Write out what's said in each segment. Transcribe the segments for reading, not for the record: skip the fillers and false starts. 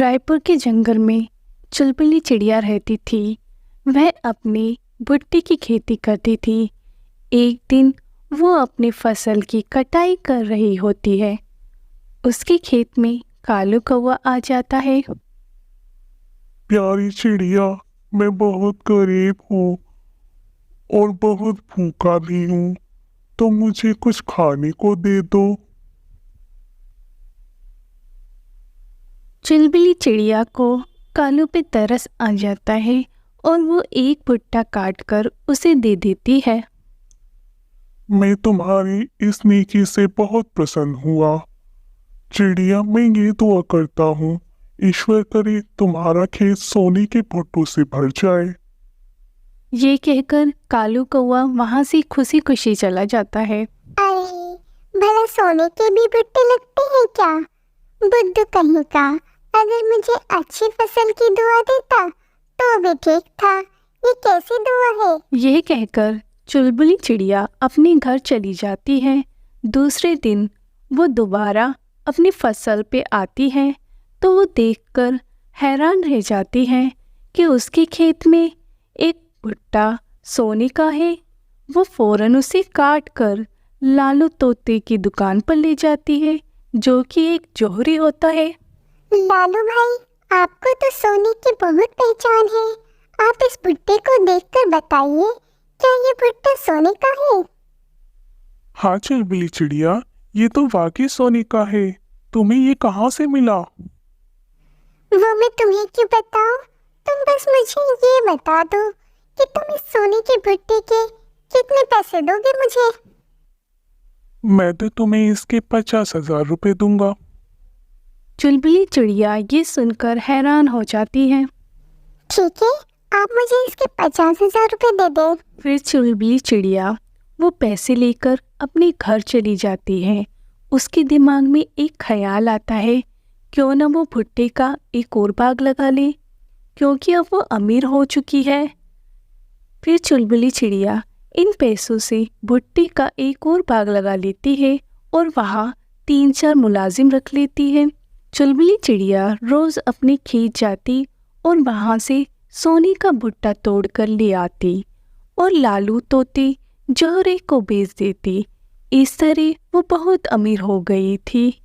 रायपुर के जंगल में चुलबुली चिड़िया रहती थी। वह अपनी भुट्टे की खेती करती थी। एक दिन वो अपनी फसल की कटाई कर रही होती है। उसके खेत में कालू कौवा आ जाता है। प्यारी चिड़िया, मैं बहुत गरीब हूँ और बहुत भूखा भी हूँ, तो मुझे कुछ खाने को दे दो। चुलबुली चिड़िया को कालू पे तरस आ जाता है और वो एक भुट्टा काट कर उसे दे देती है। मैं तुम्हारी इस नेकी से बहुत प्रसन्न हुआ। चिड़िया, मैं ये दुआ करता हूँ, ईश्वर करे तुम्हारा खेत सोने के भुट्टों से भर जाए। ये कहकर कालू कौवा वहाँ से खुशी खुशी चला जाता है। अरे, भला सोने के भी भुट्टे लगते हैं क्या? बुद्धू कहीं का, अगर मुझे अच्छी फसल की दुआ देता तो भी ठीक था। ये कैसी दुआ है? यह कहकर चुलबुली चिड़िया अपने घर चली जाती है। दूसरे दिन वो दोबारा अपनी फसल पे आती है तो वो देखकर हैरान रह जाती है कि उसके खेत में एक भुट्टा सोने का है। वो फौरन उसे काट कर लालू तोते की दुकान पर ले जाती है, जो कि एक जौहरी होता है। लालू भाई, आपको तो सोने की बहुत पहचान है। आप इस भुट्टे को देखकर बताइए, क्या ये भुट्टा सोने का है? हाँ चुलबुली चिड़िया, ये तो वाकई सोने का है। तुम्हें ये कहाँ से मिला? वो मैं तुम्हें क्यों बताऊं? तुम बस मुझे ये बता दो कि तुम इस सोने के भुट्टे के कितने पैसे दोगे मुझे। मैं तो तुम्हें इसके 50,000 रुपये दूंगा। चुलबुली चिड़िया ये सुनकर हैरान हो जाती है। ठीक है, आप मुझे इसके 50,000 रुपये दे दें। फिर चुलबुली चिड़िया वो पैसे लेकर अपने घर चली जाती है। उसके दिमाग में एक ख्याल आता है, क्यों न वो भुट्टे का एक और बाग लगा ले, क्योंकि अब वो अमीर हो चुकी है। फिर चुलबुली चिड़िया इन पैसों से भुट्टे का एक और बाग लगा लेती है और वहाँ 3-4 मुलाजिम रख लेती है। चुलबुली चिड़िया रोज़ अपने खेत जाती और वहाँ से सोने का भुट्टा तोड़कर ले आती और लालू तोते जौहरी को बेच देती। इस तरह वो बहुत अमीर हो गई थी।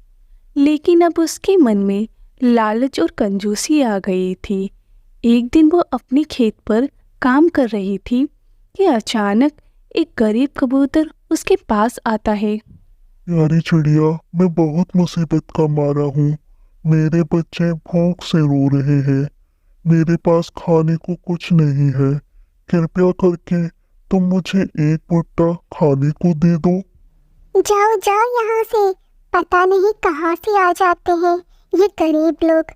लेकिन अब उसके मन में लालच और कंजूसी आ गई थी। एक दिन वो अपने खेत पर काम कर रही थी कि अचानक एक गरीब कबूतर उसके पास आता है। प्यारी चिड़िया, मैं बहुत मुसीबत का मारा हूँ। मेरे बच्चे भूख से रो रहे हैं। मेरे पास खाने को कुछ नहीं है। कृपया करके तुम मुझे एक भुट्टा खाने को दे दो। जाओ जाओ यहाँ से, पता नहीं कहाँ से आ जाते हैं ये गरीब लोग।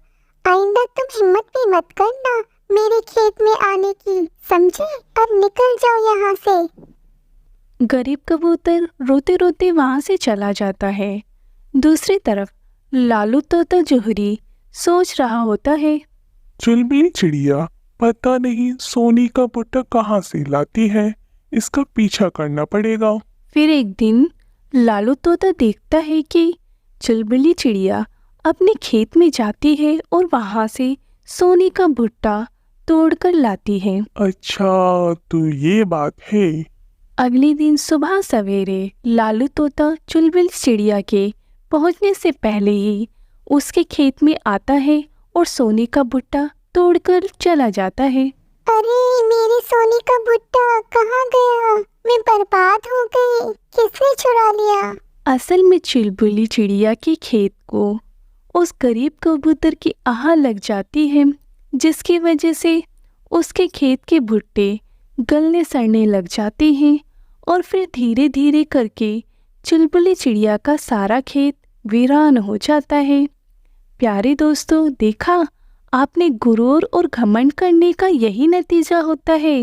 आइंदा तुम हिम्मत भी मत करना मेरे खेत में आने की, समझे? अब निकल जाओ यहाँ से। गरीब कबूतर रोते रोते वहाँ से चला जाता है। दूसरी तरफ लालू तोता जौहरी सोच रहा होता है। चुलबुली चिड़िया पता नहीं सोने का भुट्टा कहाँ से लाती है। इसका पीछा करना पड़ेगा। फिर एक दिन लालू तोता देखता है कि चुलबुली चिड़िया अपने खेत में जाती है और वहाँ से सोने का भुट्टा तोड़कर लाती है। अच्छा, तो ये बात है। अगले दिन सुबह सवेरे लालू तोता चुलबुली चिड़िया के पहुँचने से पहले ही उसके खेत में आता है और सोने का भुट्टा तोड़कर चला जाता है। अरे, मेरे सोने का भुट्टा कहाँ गया? मैं बर्बाद हो गई। किसने चुरा लिया? असल में चुलबुली चिड़िया के खेत को उस गरीब कबूतर की आह लग जाती है, जिसकी वजह से उसके खेत के भुट्टे गलने सड़ने लग जाते हैं और फिर धीरे धीरे करके चुलबुली चिड़िया का सारा खेत वीरान हो जाता है। प्यारे दोस्तों, देखा आपने, गुरूर और घमंड करने का यही नतीजा होता है।